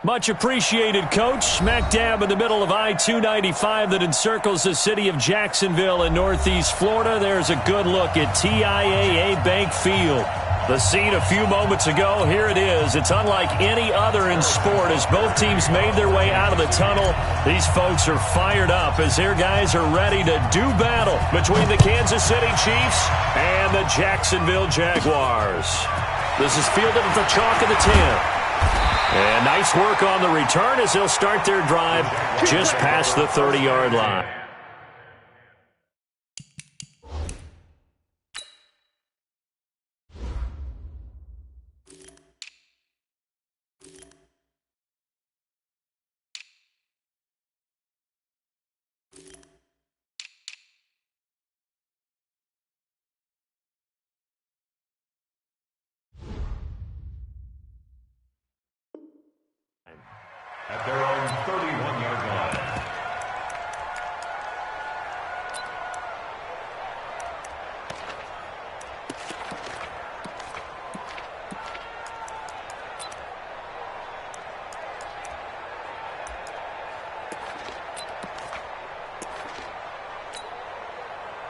Much appreciated, Coach. Smack dab in the middle of I-295 that encircles the city of Jacksonville in Northeast Florida. There's a good look at TIAA Bank Field. The scene a few moments ago, here it is. It's unlike any other in sport as both teams made their way out of the tunnel. These folks are fired up as their guys are ready to do battle between the Kansas City Chiefs and the Jacksonville Jaguars. This is fielded at the chalk of the 10. And nice work on the return as they'll start their drive just past the 30-yard line. At their own 31-yard line.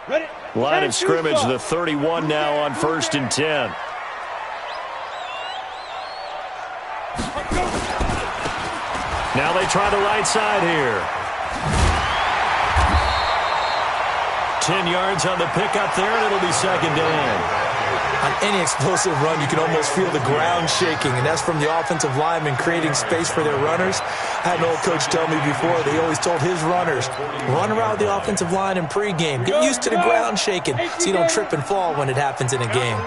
Ready. Line of scrimmage, the 31 now on 1st and 10. Now they try the right side here. 10 yards on the pickup there, and it'll be 2nd down. On any explosive run, you can almost feel the ground shaking, and that's from the offensive linemen creating space for their runners. I had an old coach tell me before, they always told his runners, run around the offensive line in pregame. Get used to the ground shaking so you don't trip and fall when it happens in a game.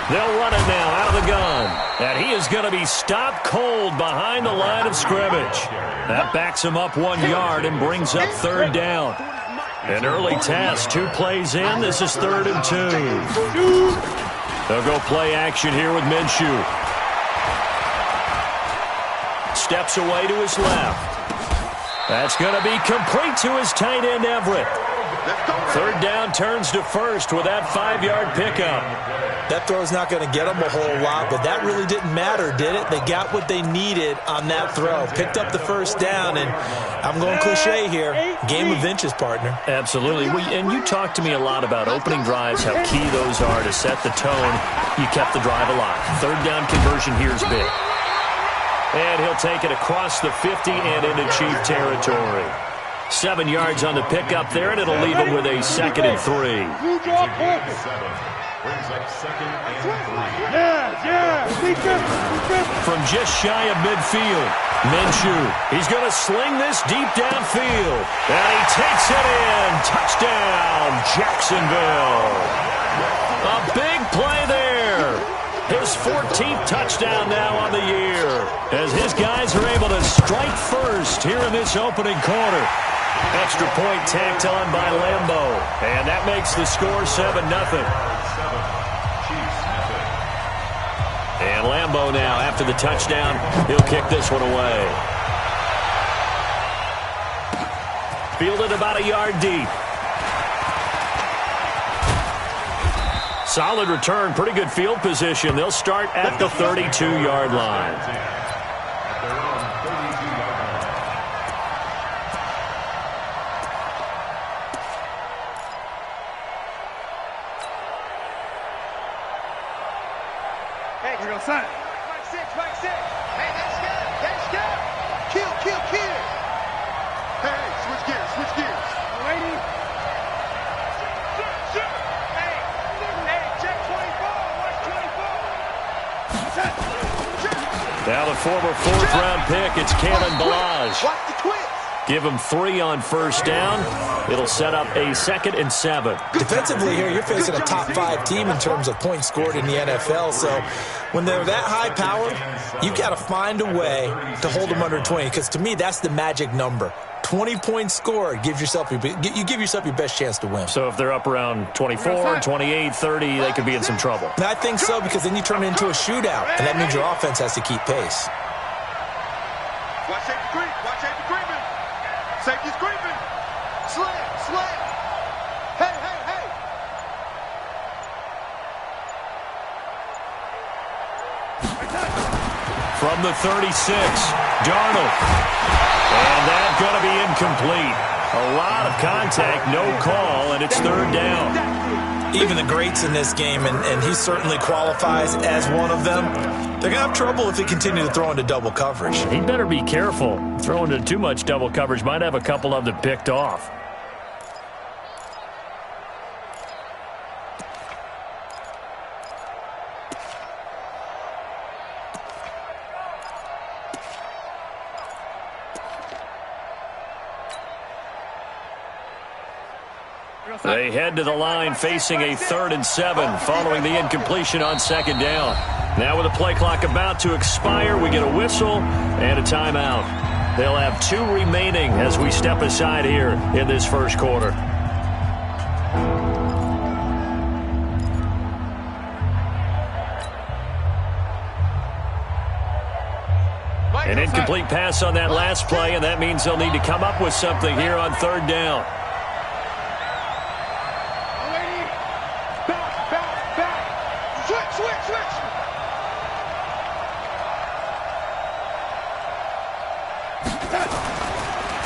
They'll run it now out of the gun. And he is going to be stopped cold behind the line of scrimmage. That backs him up 1 yard and brings up 3rd down. An early test, 2 plays in. This is 3rd and 2. They'll go play action here with Minshew. Steps away to his left. That's going to be complete to his tight end, Everett. 3rd down turns to 1st with that 5-yard pickup. That throw's not going to get them a whole lot, but that really didn't matter, did it? They got what they needed on that throw. Picked up the 1st down, and I'm going cliche here. Game of inches, partner. Absolutely. And you talked to me a lot about opening drives, how key those are to set the tone. You kept the drive alive. 3rd down conversion here is big. And he'll take it across the 50 and into Chief territory. 7 yards on the pickup there, and it'll leave him with a 2nd and 3. Brings up 2nd and 3. From just shy of midfield, Minshew. He's going to sling this deep downfield. And he takes it in. Touchdown, Jacksonville. A big play there. His 14th touchdown now on the year. As his guys are able to strike first here in this opening quarter. Extra point tacked on by Lambeau. And that makes the score 7-0. And Lambeau now, after the touchdown, he'll kick this one away. Fielded about a yard deep. Solid return, pretty good field position. They'll start at the 32-yard line. Now the former 4th-round pick, it's Kalen Ballage. Give him 3 on 1st down. It'll set up a 2nd and 7. Defensively here, you're facing a top 5 team in terms of points scored in the NFL. So when they're that high powered, you've got to find a way to hold them under 20. Because to me, that's the magic number. 20 points scored, you give yourself your best chance to win. So if they're up around 24, 28, 30, they could be in some trouble. And I think so, because then you turn it into a shootout, and that means your offense has to keep pace. Watch safety creep. Watch safety creeping. Safety's creeping. Slam. Hey. From the 36, Darnold. And that's going to be incomplete. A lot of contact, no call, and it's third down. Even the greats in this game, and he certainly qualifies as one of them, they're going to have trouble if they continue to throw into double coverage. He better be careful. Throwing into too much double coverage might have a couple of them picked off. They head to the line facing a 3rd and 7 following the incompletion on 2nd down. Now with the play clock about to expire, we get a whistle and a timeout. They'll have 2 remaining as we step aside here in this first quarter. An incomplete pass on that last play, and that means they'll need to come up with something here on 3rd down.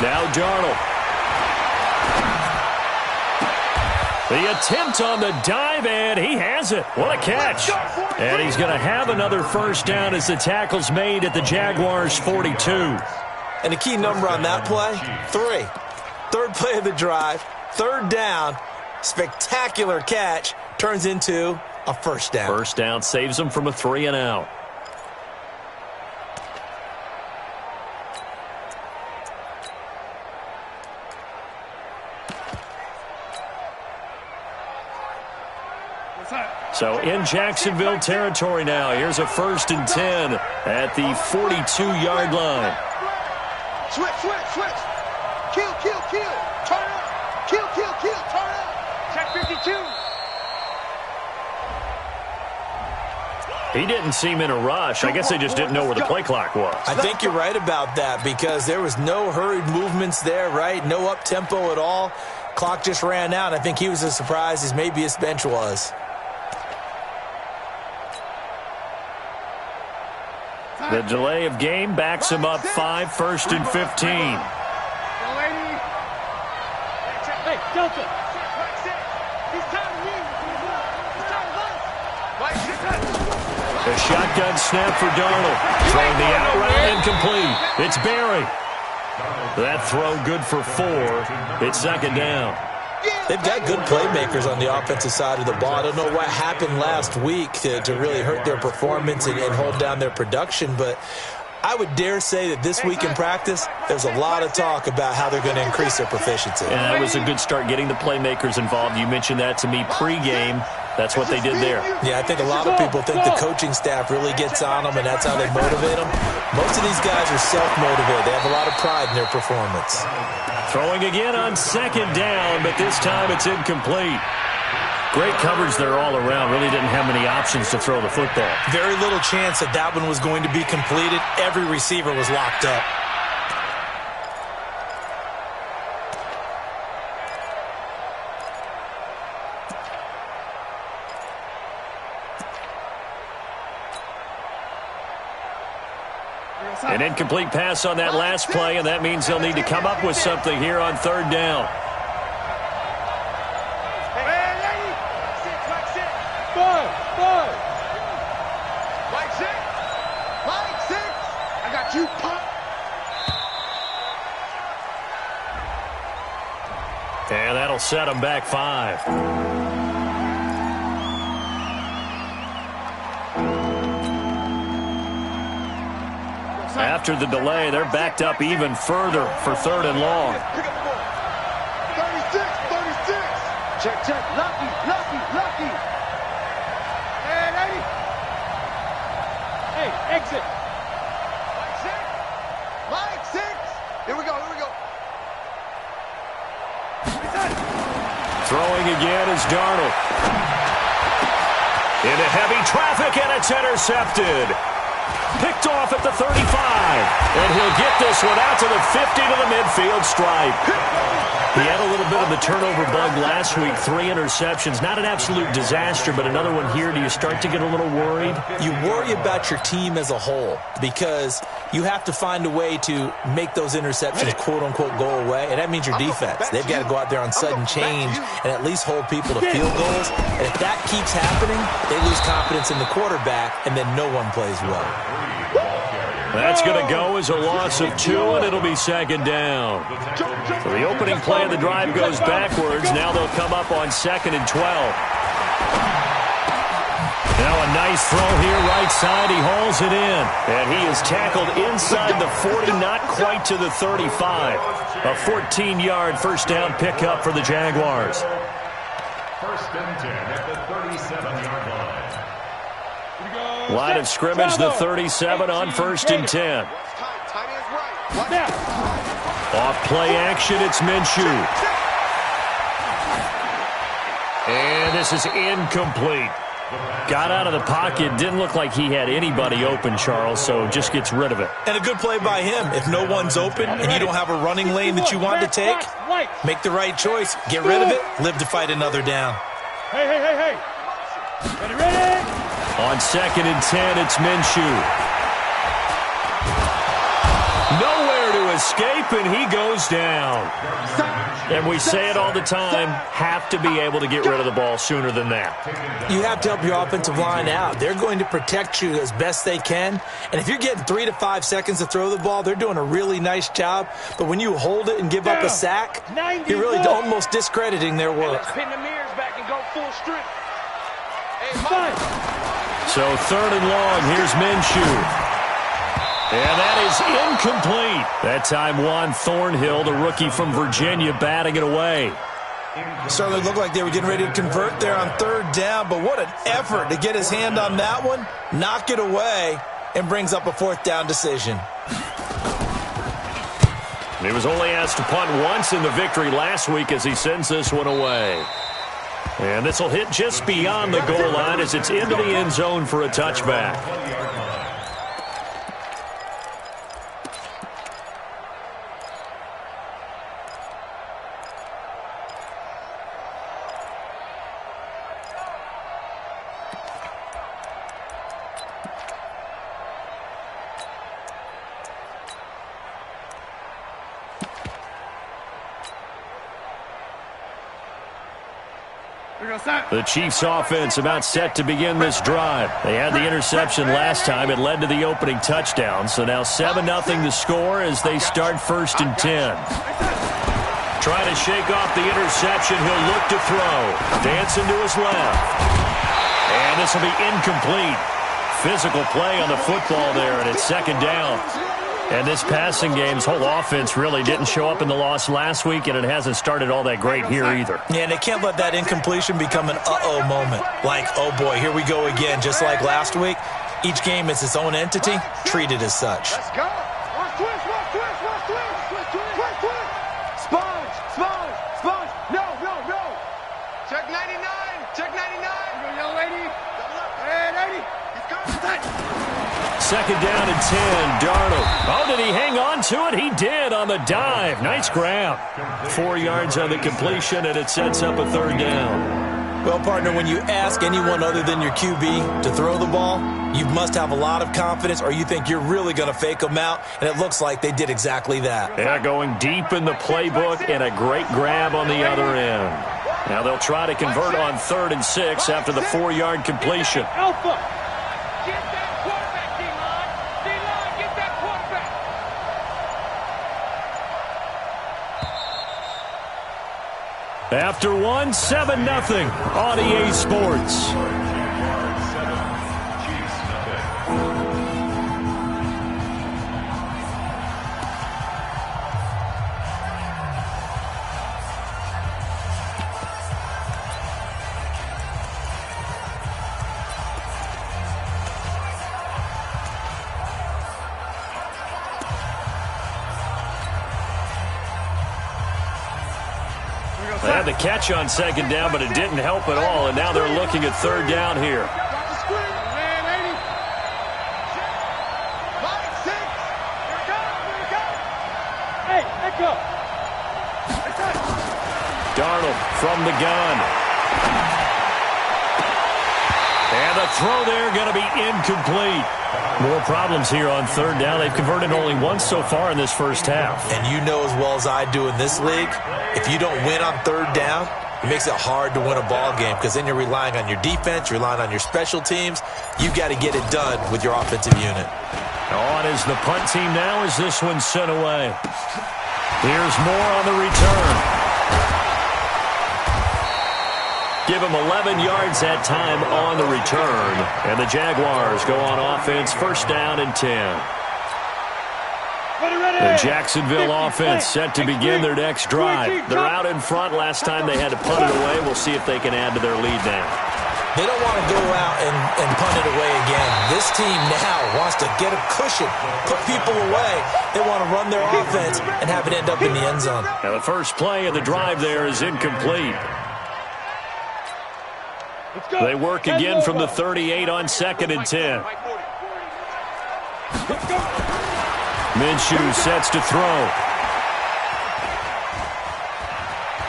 Now Darnold. The attempt on the dive, and he has it. What a catch. And he's going to have another first down as the tackle's made at the Jaguars' 42. And the key number on that play, 3. 3rd play of the drive, 3rd down, spectacular catch, turns into a first down. First down saves them from a 3 and out. So in Jacksonville territory now. Here's a 1st and 10 at the 42-yard line. Switch. Kill. Turn up. Kill. Turn up. Check 52. He didn't seem in a rush. I guess they just didn't know where the play clock was. I think you're right about that because there was no hurried movements there, right? No up-tempo at all. Clock just ran out. I think he was as surprised as maybe his bench was. The delay of game backs him up 5, 1st and 15. Hey, Delta. The shotgun snap for Darnold. Throwing the out route incomplete. It's Barry. That throw good for 4. It's 2nd down. They've got good playmakers on the offensive side of the ball. I don't know what happened last week to really hurt their performance and hold down their production, but I would dare say that this week in practice, there's a lot of talk about how they're going to increase their proficiency. And that was a good start getting the playmakers involved. You mentioned that to me pregame. That's what they did there. Yeah, I think a lot of people think the coaching staff really gets on them, and that's how they motivate them. Most of these guys are self-motivated. They have a lot of pride in their performance. Throwing again on 2nd down, but this time it's incomplete. Great coverage there all around. Really didn't have many options to throw the football. Very little chance that that one was going to be completed. Every receiver was locked up. An incomplete pass on that last play, and that means they'll need to come up with something here on 3rd down. Mike 6. I got you, pop. And that'll set them back 5. After the delay, they're backed up even further for 3rd and long. Pick up the ball. 36. Check. Lucky. Hey, lady. Hey, exit. Mike 6. Here we go. Throwing again is Darnold. Into heavy traffic, and it's intercepted. Picked off at the 35. And he'll get this one out to the 50 to the midfield stripe. He had a little bit of the turnover bug last week, 3 interceptions. Not an absolute disaster, but another one here. Do you start to get a little worried? You worry about your team as a whole because you have to find a way to make those interceptions, quote-unquote, go away, and that means your defense. They've got to go out there on sudden change and at least hold people to field goals. And if that keeps happening, they lose confidence in the quarterback, and then no one plays well. That's going to go as a loss of 2, and it'll be second down. So the opening play of the drive goes backwards. Now they'll come up on 2nd and 12. Now a nice throw here, right side. He hauls it in. And he is tackled inside the 40, not quite to the 35. A 14-yard first down pickup for the Jaguars. First and 10 at the 37-yard line. Line of scrimmage, the 37 on 1st and 10. Off play action, it's Minshew. And this is incomplete. Got out of the pocket. Didn't look like he had anybody open, Charles, so just gets rid of it. And a good play by him. If no one's open and you don't have a running lane that you want to take, make the right choice. Get rid of it. Live to fight another down. Hey. Ready? On 2nd and 10, it's Minshew. Nowhere to escape, and he goes down. And we say it all the time, have to be able to get rid of the ball sooner than that. You have to help your offensive line out. They're going to protect you as best they can. And if you're getting 3 to 5 seconds to throw the ball, they're doing a really nice job. But when you hold it and give up a sack, you're really almost discrediting their work. Pin the mirrors back and go full strength. So 3rd and long, here's Minshew. And that is incomplete. That time Juan Thornhill, the rookie from Virginia, batting it away. Certainly looked like they were getting ready to convert there on 3rd down, but what an effort to get his hand on that one, knock it away, and brings up a 4th down decision. He was only asked to punt once in the victory last week as he sends this one away. And this will hit just beyond the goal line as it's into the end zone for a touchback. The Chiefs offense about set to begin this drive. They had the interception last time. It led to the opening touchdown. So now 7-0 to score as they start 1st and 10. Trying to shake off the interception. He'll look to throw. Dancing to his left. And this will be incomplete. Physical play on the football there, and it's 2nd down. And this passing game's whole offense really didn't show up in the loss last week, and it hasn't started all that great here either. Yeah, and they can't let that incompletion become an uh-oh moment. Like, oh boy, here we go again, just like last week. Each game is its own entity, treated as such. Let's go. Twist. Sponge. No. Check 99. Young lady. Hey, lady. He's coming. 2nd down and 10, Darnold. Oh, did he hang on to it? He did on the dive. Nice grab. 4 yards on the completion, and it sets up a 3rd down. Well, partner, when you ask anyone other than your QB to throw the ball, you must have a lot of confidence or you think you're really going to fake them out, and it looks like they did exactly that. Yeah, going deep in the playbook and a great grab on the other end. Now they'll try to convert on 3rd and 6 after the 4-yard completion. Alpha. Get that quarterback, D-line. D-line, get that quarterback. After 7-0 on EA Sports. They had the catch on 2nd down, but it didn't help at all, and now they're looking at 3rd down here. Hey, let go. Darnold from the gun. And the throw there going to be incomplete. More problems here on third down. They've converted only once so far in this first half. And you know as well as I do in this league, if you don't win on third down, it makes it hard to win a ball game because then you're relying on your defense, you're relying on your special teams. You've got to get it done with your offensive unit. On is the punt team now as this one's sent away. Here's more on the return. Give him 11 yards that time on the return. And the Jaguars go on offense, first down and 10. The Jacksonville offense set to begin their next drive. They're out in front. Last time they had to punt it away. We'll see if they can add to their lead now. They don't want to go out and punt it away again. This team now wants to get a cushion, put people away. They want to run their offense and have it end up in the end zone. Now the first play of the drive there is incomplete. They work again from the 38 on second and 10. Minshew sets to throw.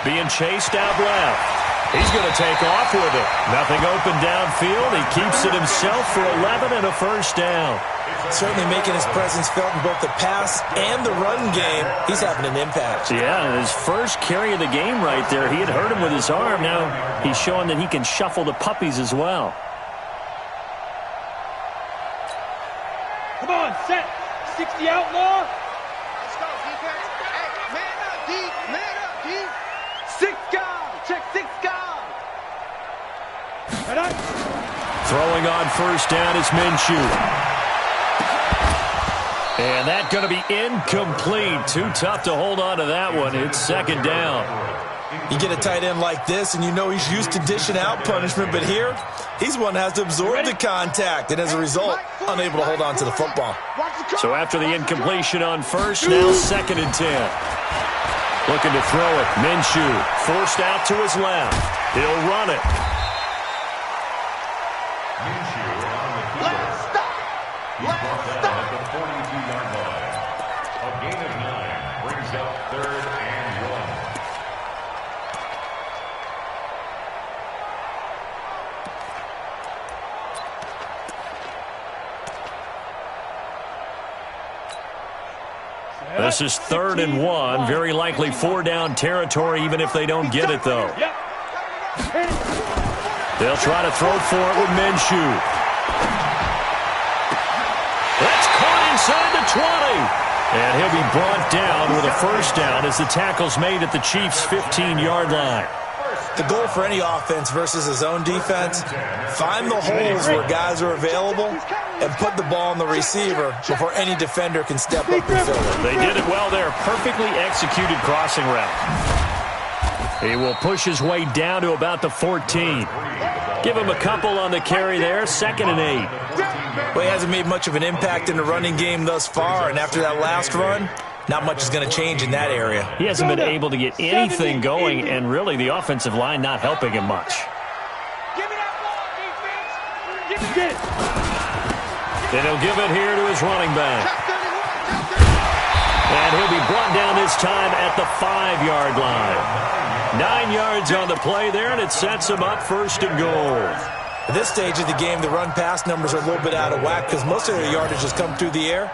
Being chased out left. He's going to take off with it. Nothing open downfield. He keeps it himself for 11 and a first down. Certainly making his presence felt in both the pass and the run game. He's having an impact. Yeah, his first carry of the game right there. He had hurt him with his arm. Now he's showing that he can shuffle the puppies as well. Come on, set. 60 outlaw. Let's go, defense. Hey, man up, D. Man up, D. 6 guys. Check 6 guys. Throwing on first down is Minshew. And that's going to be incomplete. Too tough to hold on to that one. It's second down. You get a tight end like this, and you know he's used to dishing out punishment, but here, he's one that has to absorb the contact, and as a result, unable to hold on to the football. So after the incompletion on first, now second and 10. Looking to throw it. Minshew forced out to his left. He'll run it. Let's stop. Let's stop. At the 42-yard line. A gain of 9 brings up third and 1. This is third and 1. Very likely 4-down territory, even if they don't get it, though. They'll try to throw for it with Minshew. That's caught inside the 20. And he'll be brought down with a first down as the tackle's made at the Chiefs' 15-yard line. The goal for any offense versus his own defense, find the holes where guys are available and put the ball on the receiver before any defender can step up and fill it. They did it well there. Perfectly executed crossing route. He will push his way down to about the 14. Give him a couple on the carry there. Second and 8. Well, he hasn't made much of an impact in the running game thus far, and after that last run, not much is going to change in that area. He hasn't been able to get anything going, and really the offensive line not helping him much. Give me that ball, defense. Give it. And he'll give it here to his running back. And he'll be brought down this time at the 5-yard line. 9 yards on the play there, and it sets him up first and goal. At this stage of the game, the run-pass numbers are a little bit out of whack because most of their yardage has come through the air.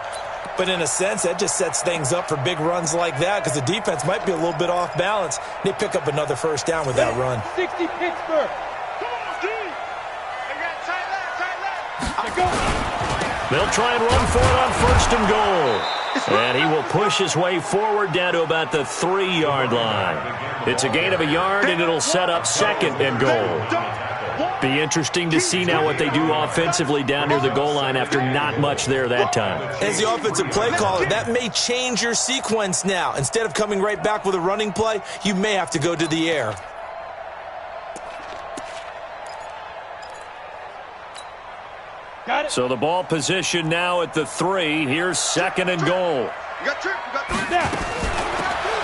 But in a sense, that just sets things up for big runs like that because the defense might be a little bit off balance. They pick up another first down with that run. 60 Pittsburgh. Come on, D. They'll try and run for it on first and goal. And he will push his way forward down to about the 3-yard line. It's a gain of a yard, and it'll set up second and goal. Be interesting to see now what they do offensively down near the goal line after not much there that time. As the offensive play caller, that may change your sequence now. Instead of coming right back with a running play, you may have to go to the air. So the ball position now at the 3. Here's second and goal.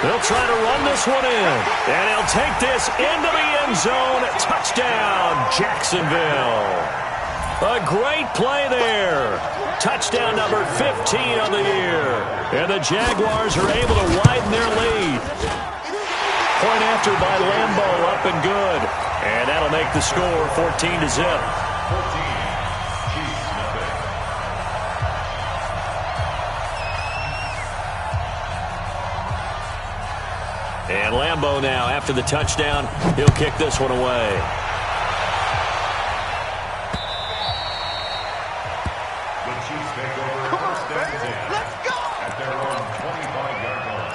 They'll try to run this one in. And he'll take this into the end zone. Touchdown, Jacksonville. A great play there. Touchdown number 15 on the year. And the Jaguars are able to widen their lead. point after by Lambeau, up and good. And that'll make the score 14-0. 14. Chiefs nothing. And Lambeau now, after the touchdown, he'll kick this one away. The Chiefs take over first down 10. Let's go! At their own 25-yard line.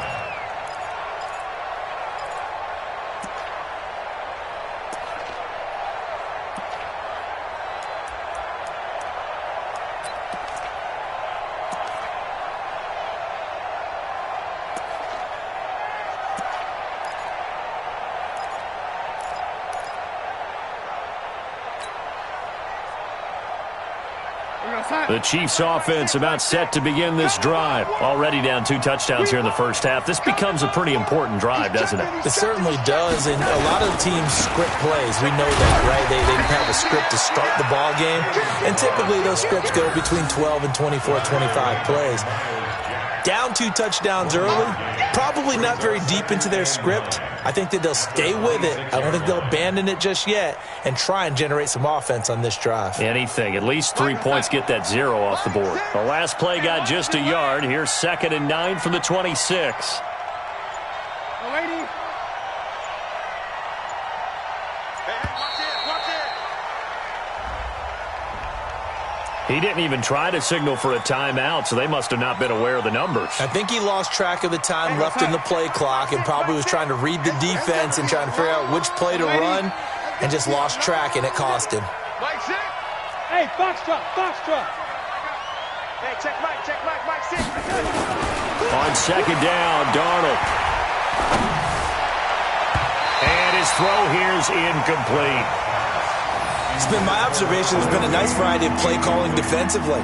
The Chiefs offense about set to begin this drive. Already down 2 touchdowns here in the first half. This becomes a pretty important drive, doesn't it? It certainly does, and a lot of teams script plays. We know that, right? They have a script to start the ball game, and typically those scripts go between 12 and 24, 25 plays. Down 2 touchdowns early, probably not very deep into their script. I think that they'll stay with it. I don't think they'll abandon it just yet and try and generate some offense on this drive. Anything. At least 3 points, get that 0 off the board. The last play got just a yard. Here's 2nd and 9 from the 26. He didn't even try to signal for a timeout, so they must have not been aware of the numbers. I think he lost track of the time left in the play clock and probably was trying to read the defense and trying to figure out which play to run and just lost track, and it cost him. Hey, box truck, box truck. Hey, check Mike, Mike 6. On 2nd down, Darnold. And his throw here's incomplete. It's been my observation there's been a nice variety of play calling defensively.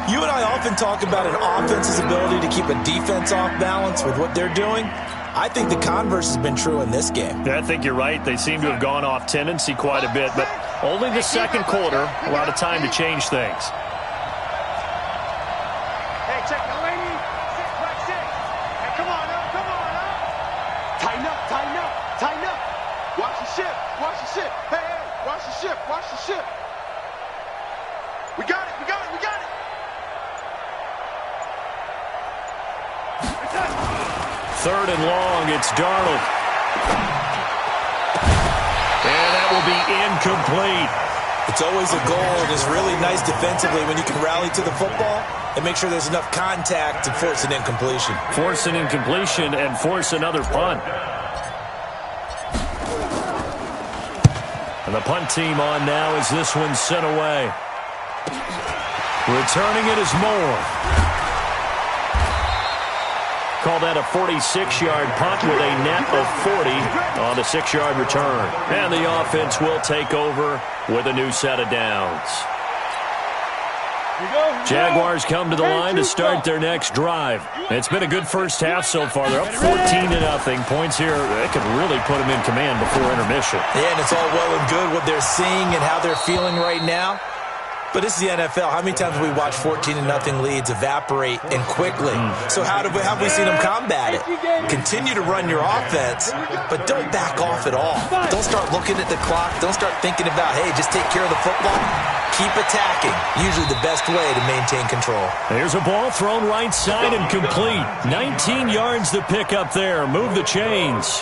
You and I often talk about an offense's ability to keep a defense off balance with what they're doing. I think the converse has been true in this game. Yeah, I think you're right. They seem to have gone off tendency quite a bit, but only the second quarter, a lot of time to change things. Hey, check the lady. 6 by 6. Hey, come on up, come on up. Tighten up, tighten up, tighten up. Watch the ship, watch the ship. Hey, hey, watch the ship, watch the ship. We got it, we got it, we got it. 3rd and long, it's Darnold. And that will be incomplete. It's always a goal, and it's really nice defensively when you can rally to the football and make sure there's enough contact to force an incompletion. Force an incompletion and force another punt. And the punt team on now as this one's sent away. Returning it is Moore. Call that a 46-yard punt with a net of 40 on the 6-yard return. And the offense will take over with a new set of downs. Jaguars come to the line to start their next drive. It's been a good first half so far. They're up 14-0. Points here, that could really put them in command before intermission. Yeah, and it's all well and good what they're seeing and how they're feeling right now. But this is the NFL. How many times have we watched 14-0 leads evaporate and quickly? So how have we seen them combat it? Continue to run your offense, but don't back off at all. Don't start looking at the clock. Don't start thinking about, hey, just take care of the football. Keep attacking. Usually the best way to maintain control. There's a ball thrown right side and complete. 19 yards to pick up there. Move the chains.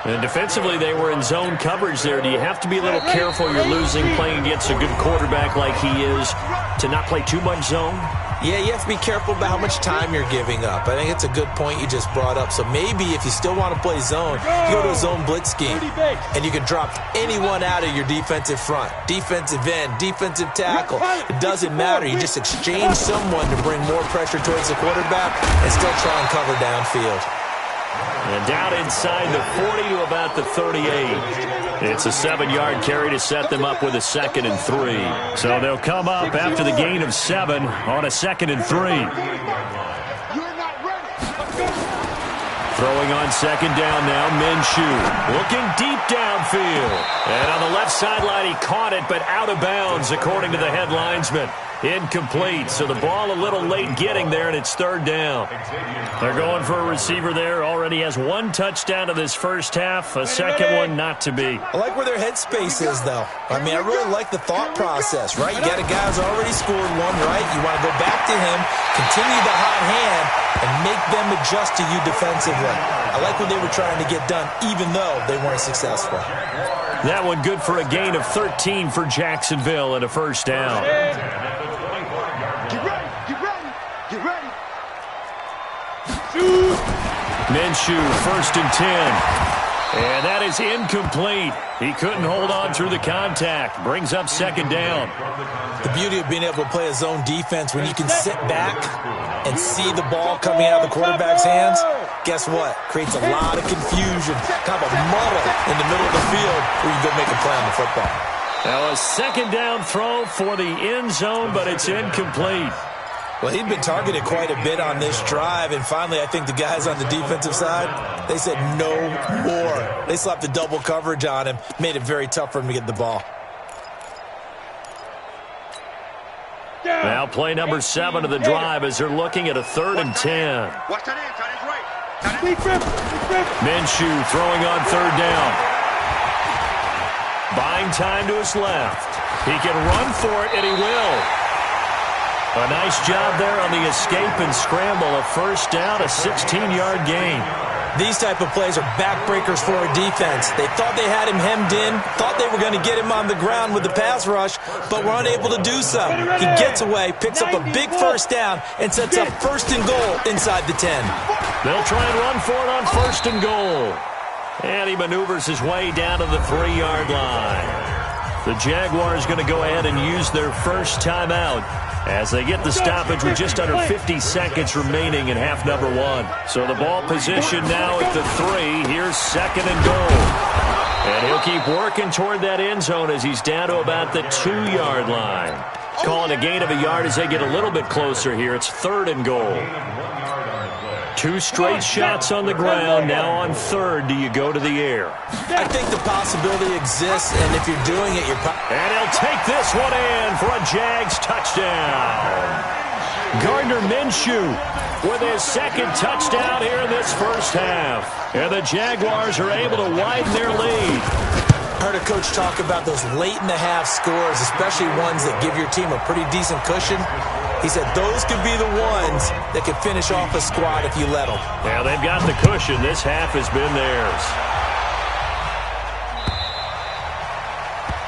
And defensively, they were in zone coverage there. Do you have to be a little careful you're losing playing against a good quarterback like he is to not play too much zone? Yeah, you have to be careful about how much time you're giving up. I think it's a good point you just brought up. So maybe if you still want to play zone, you go to a zone blitz scheme, and you can drop anyone out of your defensive front, defensive end, defensive tackle. It doesn't matter. You just exchange someone to bring more pressure towards the quarterback and still try and cover downfield. And down inside the 40 to about the 38. It's a 7-yard carry to set them up with a 2nd and 3. So they'll come up after the gain of 7 on a 2nd and 3. Throwing on 2nd down now, Minshew. Looking deep downfield. And on the left sideline, he caught it, but out of bounds, according to the head linesman. Incomplete, so the ball a little late getting there, and it's third down. They're going for a receiver there. Already has one touchdown in this first half, a second one not to be. I like where their headspace is, though. I mean, I really like the thought process, right? You got a guy who's already scored one, right? You want to go back to him, continue the hot hand, and make them adjust to you defensively. I like what they were trying to get done, even though they weren't successful. That one good for a gain of 13 for Jacksonville and a first down. Get ready, get ready, get ready. Minshew, 1st and 10. And that is incomplete. He couldn't hold on through the contact. Brings up second down. The beauty of being able to play a zone defense when you can sit back and see the ball coming out of the quarterback's hands, guess what? Creates a lot of confusion, kind of a muddle in the middle of the field where you go make a play on the football. Now a second down throw for the end zone, but it's incomplete. Well, he'd been targeted quite a bit on this drive, and finally I think the guys on the defensive side, they said no more. They slapped the double coverage on him, made it very tough for him to get the ball. Now play number 7 of the drive as they're looking at a 3rd and 10. Watch that in, tight end right. Minshew throwing on 3rd down. Buying time to his left. He can run for it, and he will. A nice job there on the escape and scramble. A first down, a 16-yard gain. These type of plays are backbreakers for a defense. They thought they had him hemmed in, thought they were going to get him on the ground with the pass rush, but were unable to do so. He gets away, picks up a big first down, and sets up 1st and goal inside the 10. They'll try and run for it on 1st and goal. And he maneuvers his way down to the 3-yard line. The Jaguars going to go ahead and use their first timeout as they get the stoppage with just under 50 seconds remaining in half number 1. So the ball position now at the 3. Here's 2nd and goal. And he'll keep working toward that end zone as he's down to about the 2-yard line. Calling a gain of a yard as they get a little bit closer here. It's 3rd and goal. 2 straight shots on the ground. Now on 3rd, do you go to the air? I think the possibility exists, and if you're doing it, you're... And he'll take this one in for a Jags touchdown. Gardner Minshew with his 2nd touchdown here in this first half. And the Jaguars are able to widen their lead. I heard a coach talk about those late-in-the-half scores, especially ones that give your team a pretty decent cushion. He said those could be the ones that could finish off a squad if you let them. Yeah, they've got the cushion. This half has been theirs.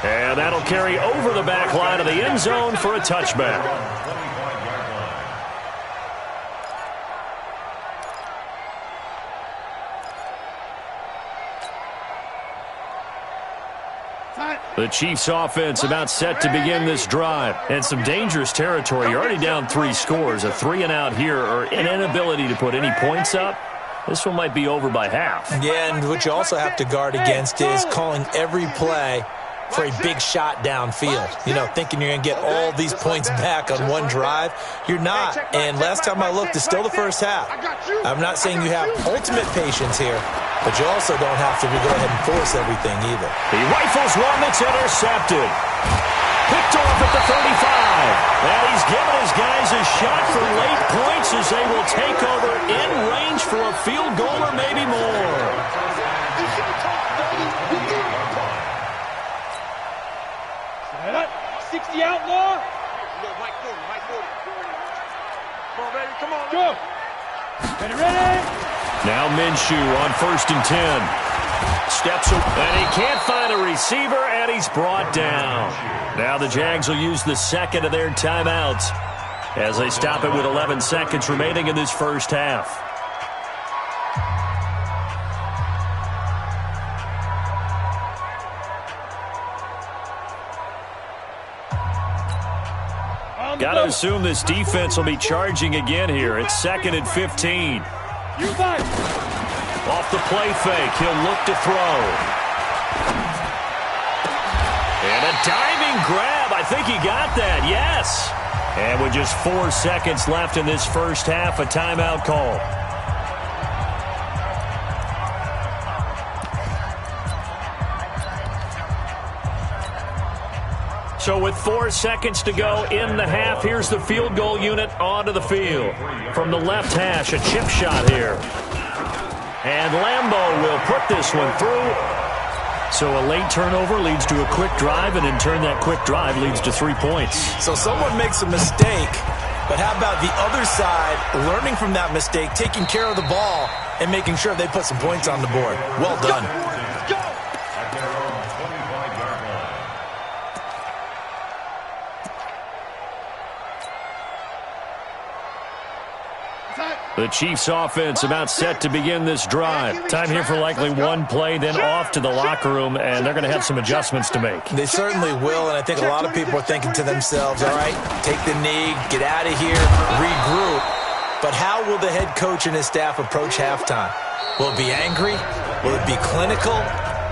And that'll carry over the back line of the end zone for a touchback. The Chiefs offense about set to begin this drive. And some dangerous territory. You're already down 3 scores. A 3-and-out here or an inability to put any points up. This one might be over by half. Yeah, and what you also have to guard against is calling every play for a big shot downfield. You know, thinking you're going to get all these points back on one drive. You're not. And last time I looked, it's still the first half. I'm not saying you have ultimate patience here, but you also don't have to go ahead and force everything either. He rifles one that's intercepted. Picked off at the 35. And he's given his guys a shot for late points as they will take over in range for a field goal or maybe more. 60 outlaw. Come on, baby, come on. Go. Ready? Now Minshew on 1st and 10. Steps up, and he can't find a receiver, and he's brought down. Now the Jags will use the 2nd of their timeouts as they stop it with 11 seconds remaining in this first half. Got to assume this defense will be charging again here. It's 2nd and 15. You fight. Off the play fake, he'll look to throw. And a diving grab. I think he got that, yes. And with just 4 seconds left in this first half, a timeout call. So with 4 seconds to go in the half, here's the field goal unit onto the field. From the left hash, a chip shot here. And Lambo will put this one through. So a late turnover leads to a quick drive, and in turn that quick drive leads to 3 points. So someone makes a mistake, but how about the other side learning from that mistake, taking care of the ball, and making sure they put some points on the board? Well done. The Chiefs offense about set to begin this drive. Time here for likely one play, then off to the locker room, and they're going to have some adjustments to make. They certainly will, and I think a lot of people are thinking to themselves, all right, take the knee, get out of here, regroup. But how will the head coach and his staff approach halftime? Will it be angry? Will it be clinical?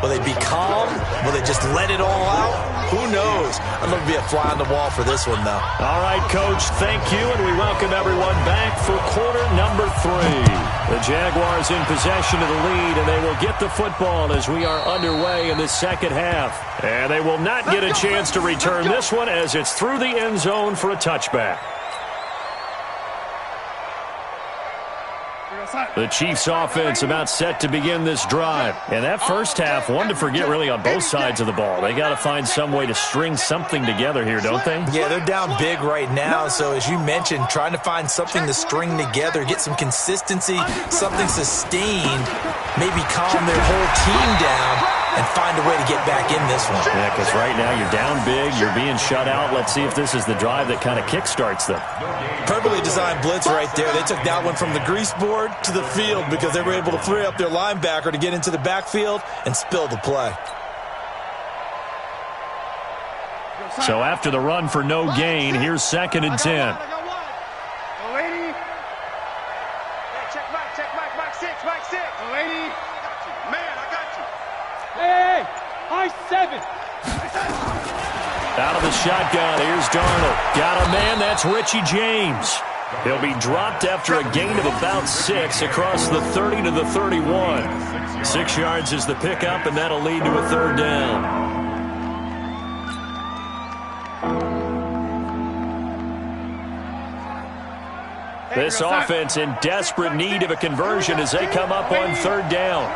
Will they be calm? Will they just let it all out? Who knows? I'm going to be a fly on the wall for this one, though. All right, Coach, thank you, and we welcome everyone back for quarter number 3. The Jaguars in possession of the lead, and they will get the football as we are underway in the second half. And they will not get a chance to return this one as it's through the end zone for a touchback. The Chiefs offense about set to begin this drive. And that first half, one to forget really on both sides of the ball. They got to find some way to string something together here, don't they? Yeah, they're down big right now. So as you mentioned, trying to find something to string together, get some consistency, something sustained, maybe calm their whole team down and find a way to get back in this one. Yeah, because right now you're down big, you're being shut out. Let's see if this is the drive that kind of kickstarts them. Perfectly designed blitz right there. They took that one from the grease board to the field because they were able to free up their linebacker to get into the backfield and spill the play. So after the run for no gain, here's 2nd and 10. Out of the shotgun, here's Darnold. Got a man, that's Richie James. He'll be dropped after a gain of about 6 across the 30 to the 31. 6 yards is the pickup, and that'll lead to a 3rd down. This offense in desperate need of a conversion as they come up on 3rd down.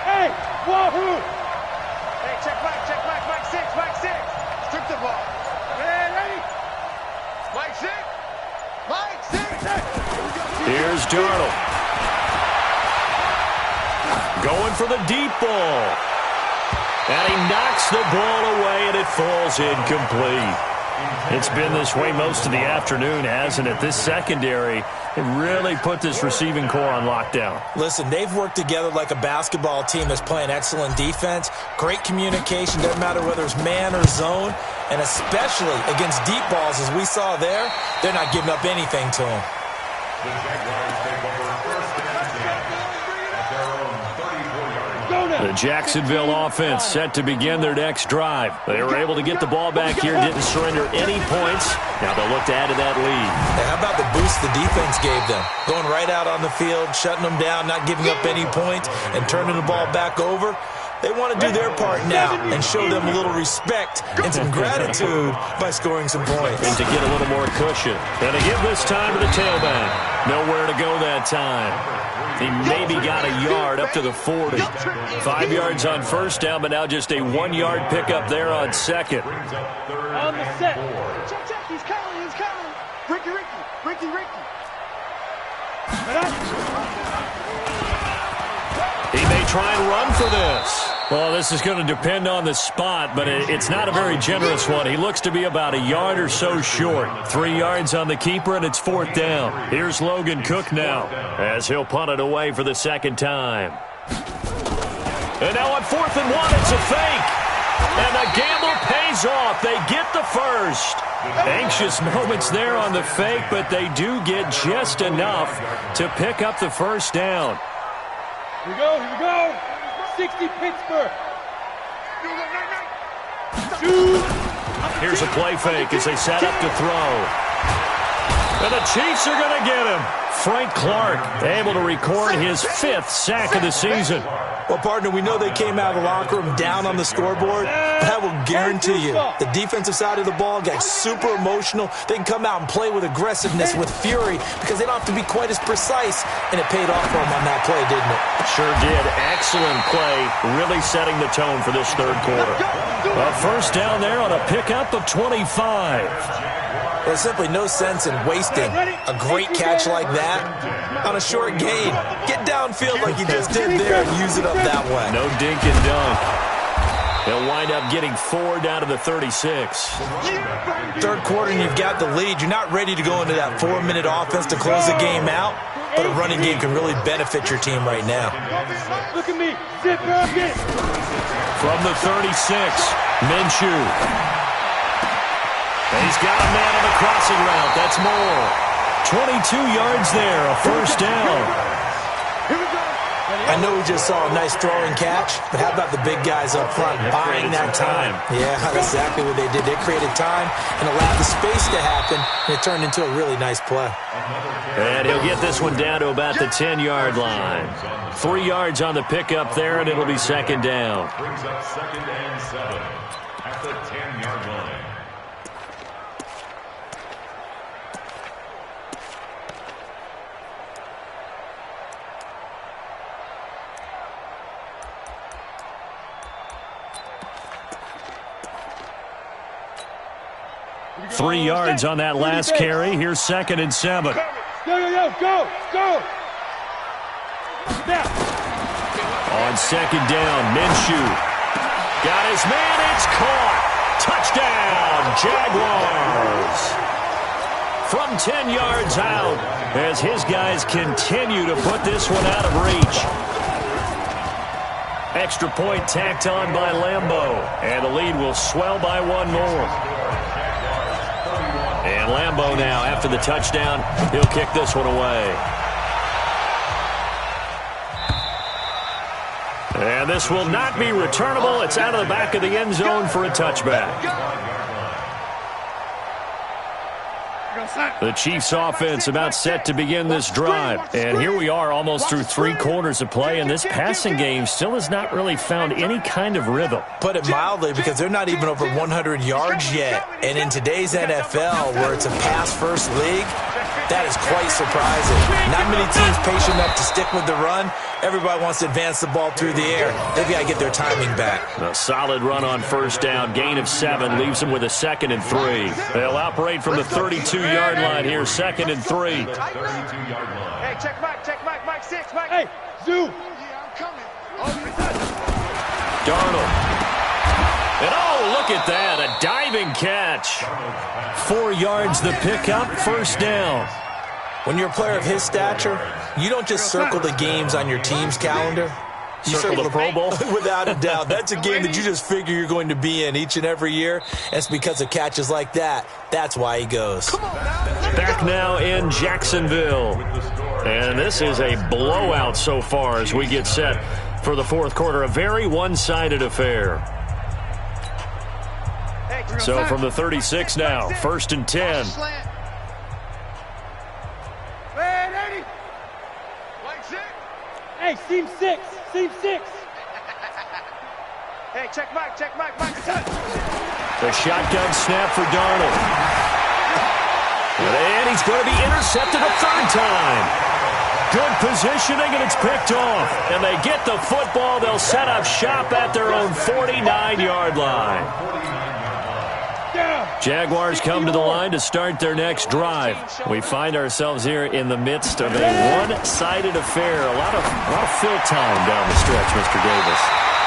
Hey, wahoo! Hey, check back, Mike 6. Strip the ball. Hey, ready? Mike 6. Here's Darnold. Going for the deep ball. And he knocks the ball away, and it falls incomplete. It's been this way most of the afternoon, hasn't it? This secondary, it really put this receiving core on lockdown. Listen, they've worked together like a basketball team that's playing excellent defense. Great communication, doesn't matter whether it's man or zone. And especially against deep balls, as we saw there, they're not giving up anything to them. The Jaguars take over 1st and 10 at their own 34-yard line. The Jacksonville offense set to begin their next drive. They were able to get the ball back here, didn't surrender any points. Now they'll look to add to that lead. And how about the boost the defense gave them? Going right out on the field, shutting them down, not giving up any points, and turning the ball back over. They want to do their part now and show them a little respect and some gratitude by scoring some points. And to get a little more cushion. And to give this time to the tailback. Nowhere to go that time. He maybe got a yard up to the 40. 5 yards on 1st down, but now just a 1-yard pickup there on 2nd. On the set. Check, he's coming. Ricky. He may try and run for this. Well, this is going to depend on the spot, but it's not a very generous one. He looks to be about a yard or so short. 3 yards on the keeper, and it's 4th down. Here's Logan Cook now as he'll punt it away for the 2nd time. And now on 4th and 1, it's a fake. And the gamble pays off. They get the first. Anxious moments there on the fake, but they do get just enough to pick up the 1st down. Here we go. 60 Pittsburgh. Here's a play fake as they set up to throw. And the Chiefs are going to get him. Frank Clark able to record his 5th sack of the season. Well, partner, we know they came out of the locker room down on the scoreboard, but I will guarantee you the defensive side of the ball got super emotional. They can come out and play with aggressiveness, with fury, because they don't have to be quite as precise, and it paid off for them on that play, didn't it? Sure did. Excellent play, really setting the tone for this third quarter. A first down there on a pickup of 25. There's simply no sense in wasting a great catch like that on a short gain. Get downfield like you just did there and use it up that way. No dink and dunk. He'll wind up getting 4 down to the 36. Third quarter and you've got the lead. You're not ready to go into that 4-minute offense to close the game out, but a running game can really benefit your team right now. Look at me. Sit back in. From the 36, Minshew. He's got a man on the crossing route. That's more. 22 yards there, a first down. I know we just saw a nice throwing catch, but how about the big guys up front buying that time? Yeah, that's exactly what they did. They created time and allowed the space to happen, and it turned into a really nice play. And he'll get this one down to about the 10-yard line. 3 yards on the pickup there, and it'll be second down. Brings up 2nd and 7 at the 10-yard line. 3 yards on that last carry. Here's 2nd and 7. Go. Snap. On 2nd down, Minshew. Got his man. It's caught. Touchdown, Jaguars. From 10 yards out as his guys continue to put this one out of reach. Extra point tacked on by Lambeau. And the lead will swell by 1 more. And Lambeau now, after the touchdown, he'll kick this one away. And this will not be returnable. It's out of the back of the end zone for a touchback. The Chiefs offense about set to begin this drive. And here we are almost through 3 quarters of play, and this passing game still has not really found any kind of rhythm. Put it mildly, because they're not even over 100 yards yet. And in today's NFL, where it's a pass-first league, that is quite surprising. Not many teams patient enough to stick with the run. Everybody wants to advance the ball through the air. They've got to get their timing back. A solid run on first down. Gain of 7 leaves them with a 2nd and 3. They'll operate from the 32-yard line here, 2nd and 3. Hey, check Mike 6, Mike. Hey, Zoo. Yeah, I'm coming. Darnold. And oh, look at that, a diving catch. 4 yards the pickup, first down. When you're a player of his stature, you don't just circle the games on your team's calendar. You circle the Pro Bowl? Without a doubt. That's a game that you just figure you're going to be in each and every year. And it's because of catches like that. That's why he goes. Back now in Jacksonville. And this is a blowout so far as we get set for the fourth quarter. A very one-sided affair. So from the 36 now, 1st and 10. Hey, seam 6. Hey, check Mike 6. The shotgun snap for Darnold. And he's going to be intercepted a 3rd time. Good positioning, and it's picked off. And they get the football. They'll set up shop at their own 49-yard line. Jaguars come to the line to start their next drive. We find ourselves here in the midst of a one-sided affair. A lot of fill time down the stretch, Mr. Davis.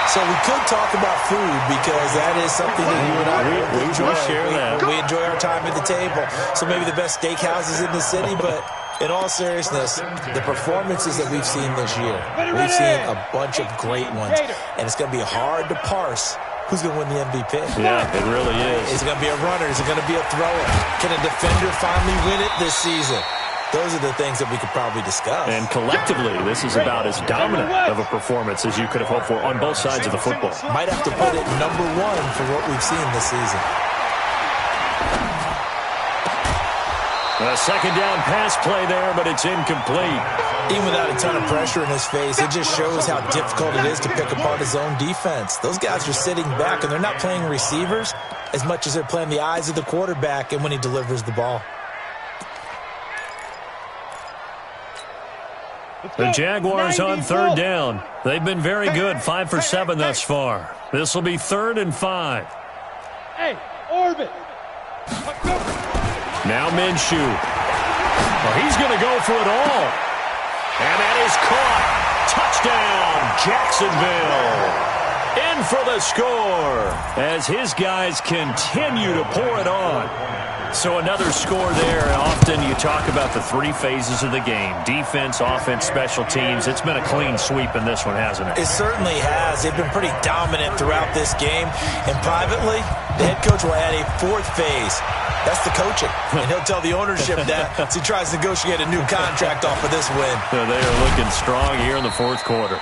So we could talk about food, because that is something that you and I enjoy. Share that. We enjoy our time at the table. So maybe the best steakhouses in the city, but in all seriousness, the performances that we've seen this year, we've seen a bunch of great ones, and it's going to be hard to parse who's going to win the MVP. Yeah, it really is. Is it going to be a runner? Is it going to be a thrower? Can a defender finally win it this season? Those are the things that we could probably discuss. And collectively, this is about as dominant of a performance as you could have hoped for on both sides of the football. Might have to put it #1 for what we've seen this season. A second down pass play there, but it's incomplete. Even without a ton of pressure in his face, it just shows how difficult it is to pick apart his own defense. Those guys are sitting back, and they're not playing receivers as much as they're playing the eyes of the quarterback and when he delivers the ball. The Jaguars on third down. They've been very good, 5 for 7 thus far. This will be 3rd and 5. Hey, orbit. Now Minshew. Well, he's going to go for it all. And that is caught. Touchdown, Jacksonville. In for the score as his guys continue to pour it on. So another score there, and often you talk about the 3 phases of the game. Defense, offense, special teams. It's been a clean sweep in this one, hasn't it? It certainly has. They've been pretty dominant throughout this game. And privately, the head coach will add a 4th phase. That's the coaching. And he'll tell the ownership that as he tries to negotiate a new contract off of this win. So they are looking strong here in the 4th quarter.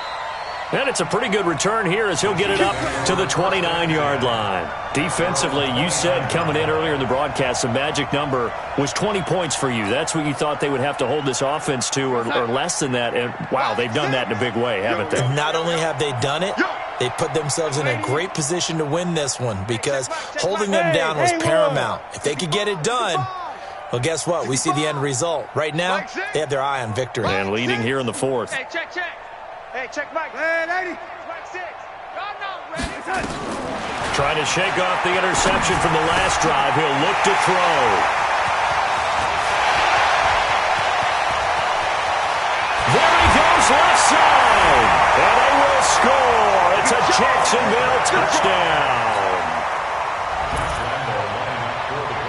And it's a pretty good return here as he'll get it up to the 29-yard line. Defensively, you said coming in earlier in the broadcast, the magic number was 20 points for you. That's what you thought they would have to hold this offense to or less than that. And, wow, they've done that in a big way, haven't they? Not only have they done it, they put themselves in a great position to win this one because holding them down was paramount. If they could get it done, well, guess what? We see the end result. Right now, they have their eye on victory. And leading here in the 4th. Hey, check. Hey, check Mike. Hey, lady. Mike 6. Y'all not ready. Trying to shake off the interception from the last drive. He'll look to throw. There he goes, left side. And they will score. It's a Jacksonville touchdown.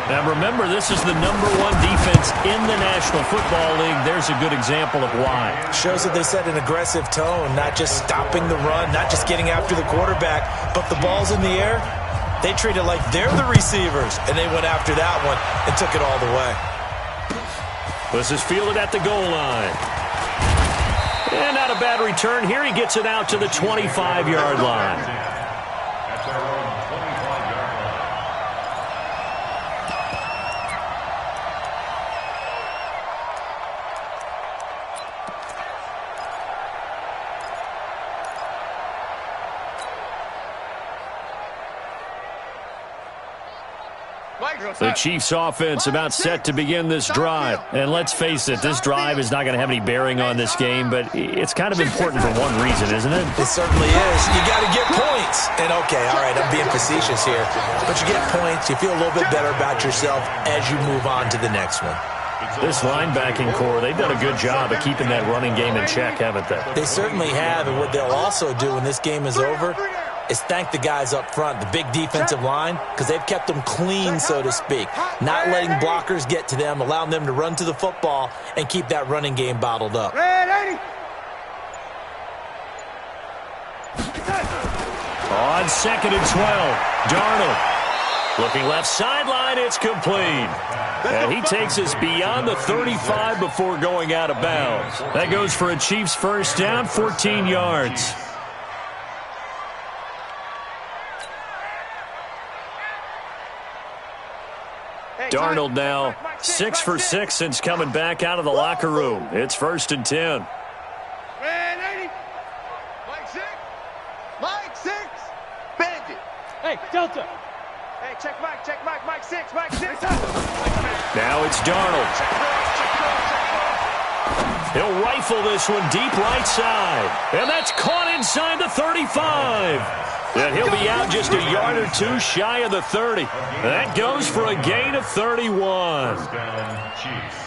Now remember, this is the #1 defense in the National Football League. There's a good example of why. Shows that they set an aggressive tone, not just stopping the run, not just getting after the quarterback, but the ball's in the air. They treat it like they're the receivers, and they went after that one and took it all the way. This is fielded at the goal line. And not a bad return. Here he gets it out to the 25-yard line. That's our own 25-yard line. The Chiefs offense about set to begin this drive. And let's face it, this drive is not going to have any bearing on this game, but it's kind of important for one reason, isn't it? It certainly is. You got to get points. And okay, all right, I'm being facetious here. But you get points, you feel a little bit better about yourself as you move on to the next one. This linebacking core, they've done a good job of keeping that running game in check, haven't they? They certainly have, and what they'll also do when this game is over is thank the guys up front, the big defensive line, because they've kept them clean, so to speak. Not letting blockers get to them, allowing them to run to the football and keep that running game bottled up. On 2nd and 12, Darnold. Looking left sideline, it's complete. And he takes us beyond the 35 before going out of bounds. That goes for a Chiefs first down, 14 yards. Darnold now 6 for 6 since coming back out of the locker room. It's 1st and 10. Mike 6. Bandit. Hey, Delta. Hey, check Mike, Mike 6, Mike 6. Now it's Darnold. He'll rifle this one deep right side. And that's caught inside the 35. And he'll be out just a yard or two shy of the 30. That goes for a gain of 31. First down, Chiefs.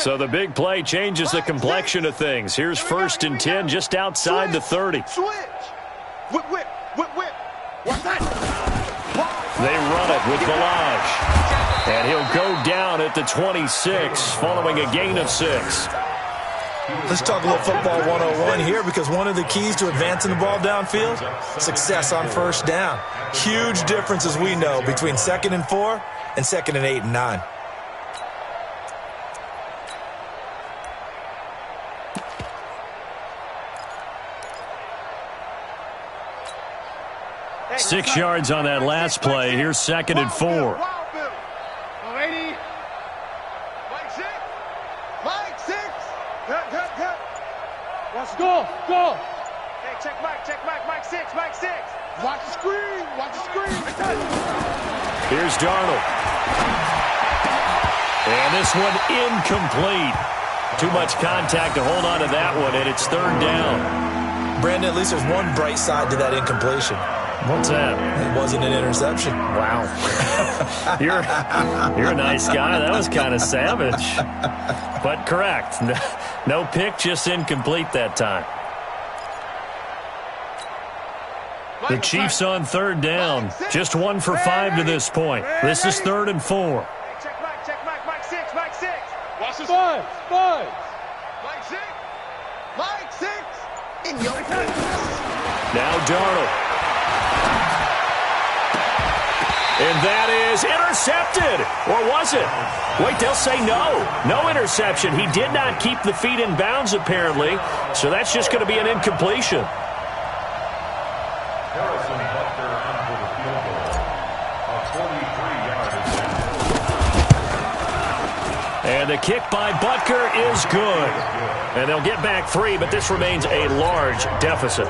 So the big play changes the complexion of things. Here's 1st and 10 just outside the 30. Switch. Whip. What's that? They run it with Balaj. And he'll go down at the 26 following a gain of 6. Let's talk a little football 101 here because one of the keys to advancing the ball downfield, success on first down. Huge difference, as we know, between 2nd and 4 and 2nd and 8 and 9. 6 yards on that last play. Here's 2nd and 4. Lady. Mike 6. Mike 6. Good. Let's go. Hey, check Mike. Mike 6. Mike 6. Watch the screen. Here's Darnold. And this one incomplete. Too much contact to hold on to that one, and it's 3rd down. Brandon, at least there's one bright side to that incompletion. What's that? It wasn't an interception. Wow. You're a nice guy. That was kind of savage. But correct. No pick, just incomplete that time. The Chiefs on 3rd down. Just 1 for 5 to this point. This is 3rd and 4. Check Mike. Mike 6. Mike 6. Watch this. 5. Mike 6. Mike 6. In your face. Now Darnold. And that is intercepted. Or was it? Wait, they'll say no. No interception. He did not keep the feet in bounds, apparently. So that's just going to be an incompletion. And the kick by Butker is good. And they'll get back 3, but this remains a large deficit.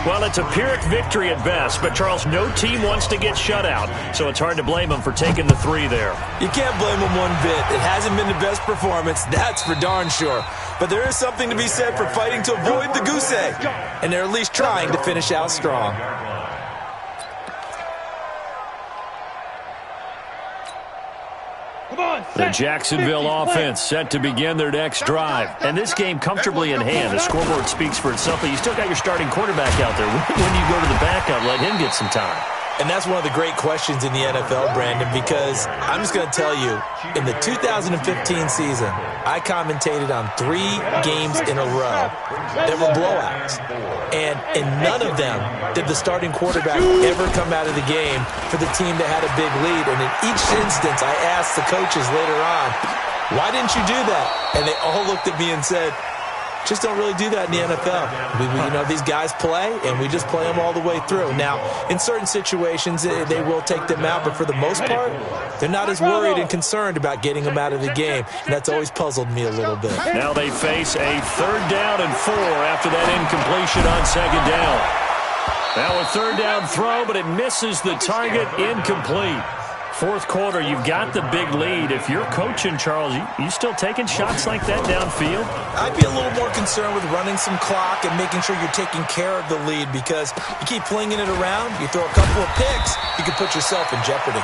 Well, it's a Pyrrhic victory at best, but, Charles, no team wants to get shut out, so it's hard to blame them for taking the 3 there. You can't blame them one bit. It hasn't been the best performance, that's for darn sure. But there is something to be said for fighting to avoid the goose egg, and they're at least trying to finish out strong. The Jacksonville offense set to begin their next drive. And this game comfortably in hand. The scoreboard speaks for itself, but you still got your starting quarterback out there. When you go to the backup, let him get some time. And that's one of the great questions in the NFL, Brandon, because I'm just going to tell you, in the 2015 season, I commentated on 3 games in a row that were blowouts. And in none of them did the starting quarterback ever come out of the game for the team that had a big lead. And in each instance, I asked the coaches later on, why didn't you do that? And they all looked at me and said, just don't really do that in the NFL. These guys play, and we just play them all the way through. Now, in certain situations, they will take them out, but for the most part, they're not as worried and concerned about getting them out of the game. And that's always puzzled me a little bit. Now they face a 3rd down and 4 after that incompletion on 2nd down. Now a 3rd down throw, but it misses the target, incomplete. 4th quarter, you've got the big lead. If you're coaching, Charles, you still taking shots like that downfield? I'd be a little more concerned with running some clock and making sure you're taking care of the lead, because you keep flinging it around, you throw a couple of picks, you can put yourself in jeopardy.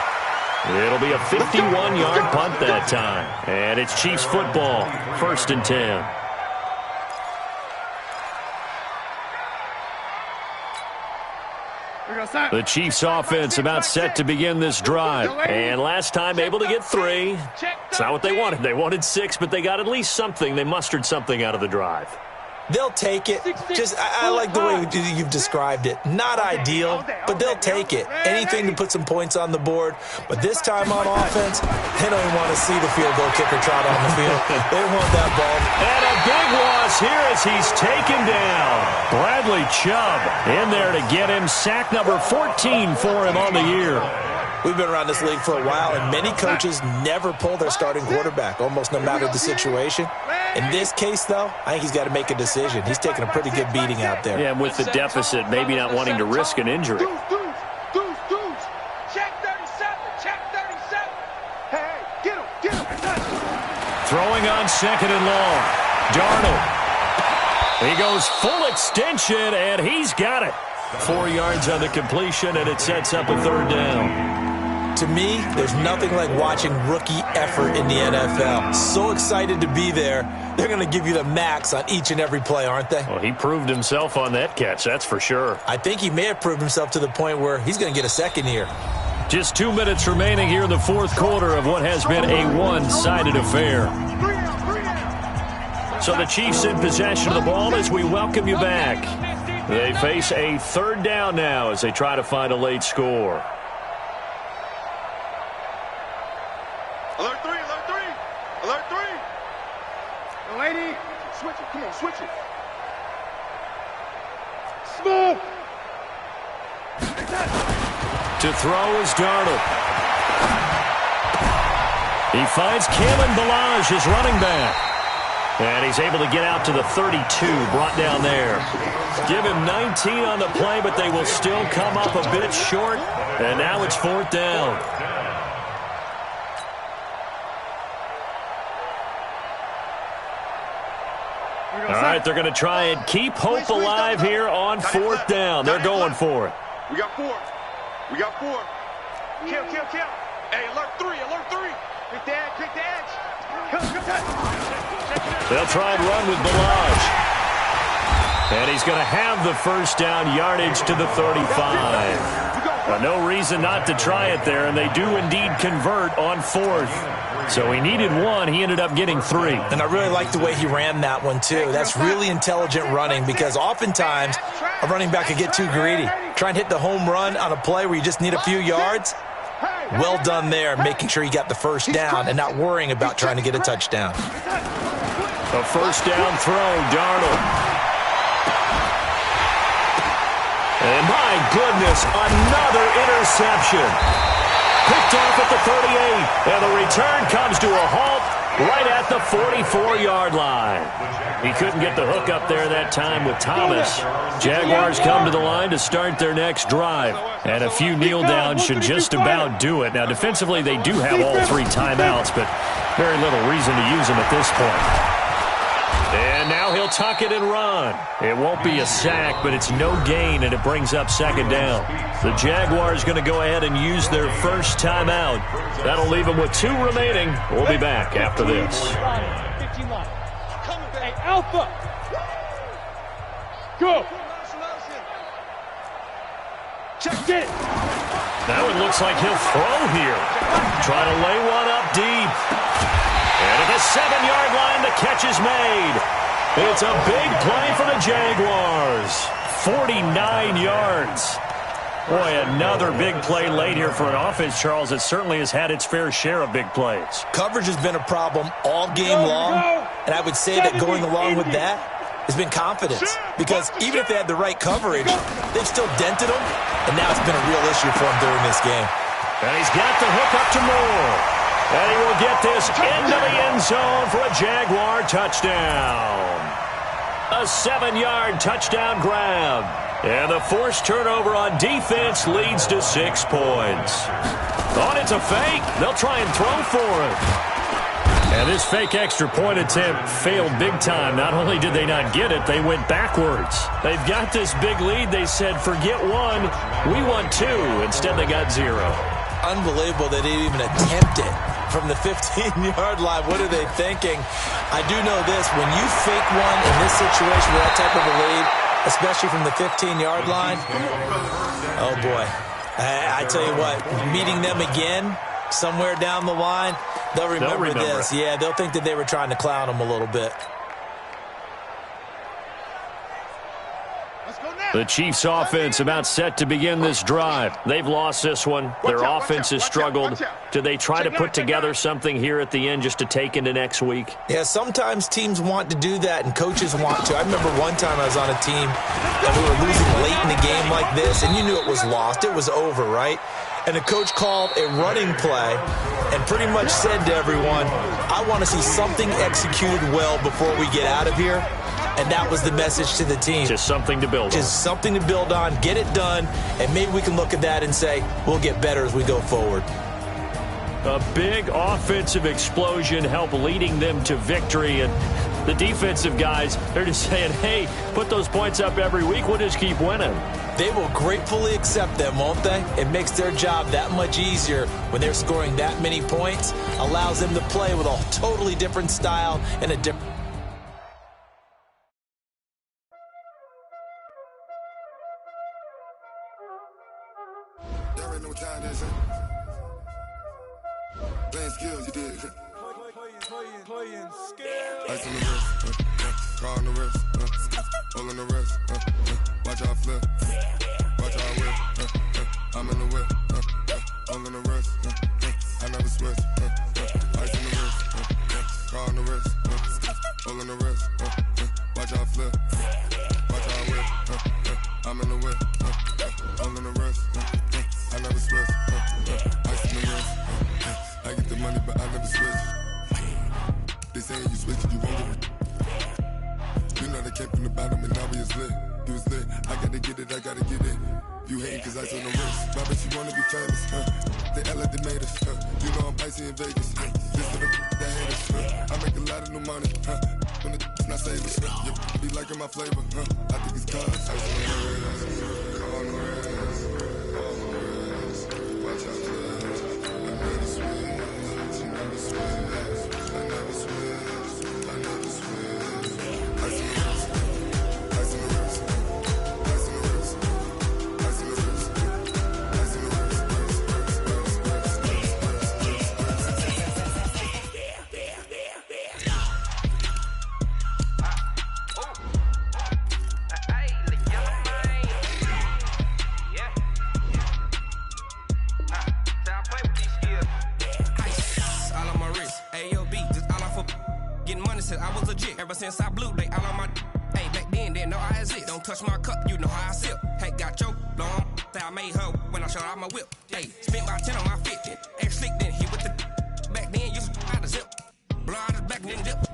It'll be a 51-yard punt that time. And it's Chiefs football, 1st and 10. The Chiefs offense about set to begin this drive. And last time able to get 3. It's not what they wanted. They wanted 6, but they got at least something. They mustered something out of the drive. They'll take it. I like the way you've described it. Not ideal, but they'll take it. Anything to put some points on the board. But this time on offense, they don't even want to see the field goal kicker trot on the field. They want that ball. And a big loss here as he's taken down. Bradley Chubb in there to get him. Sack number 14 for him on the year. We've been around this league for a while, and many coaches never pull their starting quarterback, almost no matter the situation. In this case, though, I think he's got to make a decision. He's taking a pretty good beating out there. Yeah, and with the deficit, maybe not wanting to risk an injury. Check 37. Check 37. Hey, get him. Throwing on 2nd and long. Darnold. He goes full extension, and he's got it. 4 yards on the completion, and it sets up a 3rd down. To me, there's nothing like watching rookie effort in the NFL. So excited to be there. They're going to give you the max on each and every play, aren't they? Well, he proved himself on that catch, that's for sure. I think he may have proved himself to the point where he's going to get a second here. Just 2 minutes remaining here in the 4th quarter of what has been a one-sided affair. So the Chiefs in possession of the ball as we welcome you back. They face a 3rd down now as they try to find a late score. Alert 3. Lady. Switch it. Come on, switch it. Smooth. To throw is Darnold. He finds Kalen Ballage, his running back. And he's able to get out to the 32, brought down there. Give him 19 on the play, but they will still come up a bit short. And now it's 4th down. All right, they're going to try and keep hope alive here on 4th down. They're going for it. We got 4. We got 4. Kill. Hey, alert 3. Quick the edge. They'll try and run with Ballage. And he's going to have the first down, yardage to the 35. No reason not to try it there, and they do indeed convert on 4th. So he needed 1. He ended up getting 3. And I really like the way he ran that one, too. That's really intelligent running because oftentimes a running back could get too greedy. Try and hit the home run on a play where you just need a few yards. Well done there, making sure you got the first down and not worrying about trying to get a touchdown. A first down throw, Darnold. And my goodness, another interception. Picked off at the 38, and the return comes to a halt right at the 44-yard line. He couldn't get the hook up there that time with Thomas. Jaguars come to the line to start their next drive, and a few kneel downs should just about do it. Now, defensively, they do have all 3 timeouts, but very little reason to use them at this point. And now he'll tuck it and run. It won't be a sack, but it's no gain, and it brings up 2nd down. The Jaguars going to go ahead and use their first timeout. That'll leave them with 2 remaining. We'll be back after this. 15 line. Hey, Alpha. Go. Check it. Now it looks like he'll throw here. Try to lay one up deep. And at the 7-yard line, the catch is made. It's a big play for the Jaguars. 49 yards. Boy, another big play late here for an offense, Charles, that certainly has had its fair share of big plays. Coverage has been a problem all game long, and I would say that going along with that has been confidence. Because even if they had the right coverage, they've still dented them, and now it's been a real issue for them during this game. And he's got the hook up to Moore. And he will get this into the end zone for a Jaguar touchdown. A 7-yard touchdown grab. And the forced turnover on defense leads to 6 points. Thought it's a fake. They'll try and throw for it. And this fake extra point attempt failed big time. Not only did they not get it, they went backwards. They've got this big lead. They said, forget 1, we want 2. Instead, they got 0. Unbelievable they didn't even attempt it from the 15-yard line. What are they thinking? I do know this. When you fake one in this situation with that type of a lead, especially from the 15-yard line, oh, boy. I tell you what, meeting them again somewhere down the line, they'll remember this. Yeah, they'll think that they were trying to clown them a little bit. The Chiefs' offense about set to begin this drive. They've lost this one. Their offense has struggled. Do they try to put together something here at the end just to take into next week? Yeah, sometimes teams want to do that and coaches want to. I remember one time I was on a team that we were losing late in the game like this, and you knew it was lost. It was over, right? And the coach called a running play and pretty much said to everyone, I want to see something executed well before we get out of here. And that was the message to the team. Just something to build on. Just something to build on, get it done, and maybe we can look at that and say, we'll get better as we go forward. A big offensive explosion helped leading them to victory. And the defensive guys, they're just saying, hey, put those points up every week. We'll just keep winning. They will gratefully accept them, won't they? It makes their job that much easier when they're scoring that many points. Allows them to play with a totally different style and a different... Playing skills, you did. Playing skills. Ice on the wrist, car on the wrist, all on the wrist. Watch how I flip, watch how I whip. I'm in the whip, all on the wrist. I never switch. Ice on the wrist, car on the wrist, all on the wrist. Watch how I flip, watch how I whip. I'm in the whip, all on the wrist. I never switch. saying you switch it, you won't get it. You know they came from the bottom and now we is lit. You was lit, I gotta get it, I gotta get it. You hating cause ice on the wrist. I bet you wanna be famous, They act like they made us, You know I'm icy in Vegas, This for the that hate us, I make a lot of new money, When the not saving, You be liking my flavor, I think it's cause ice on the wrist, on the wrist, on the wrist. Watch out, please. I never switch, you never switch. I never switch, I never switch. Ice on the wrist, ice on the wrist, ice on the wrist, ice on the wrist, ice on the wrist, I was legit. Ever since I blew, they all on my. Hey, back then, didn't know I exist. Don't touch my cup, you know how I sip. Hey, got your long. I made her when I showed out my whip. Hey, spent my 10 on my 50. Ex slick, then hit with the. Back then, used to out the zip. Blow out his back, then dip.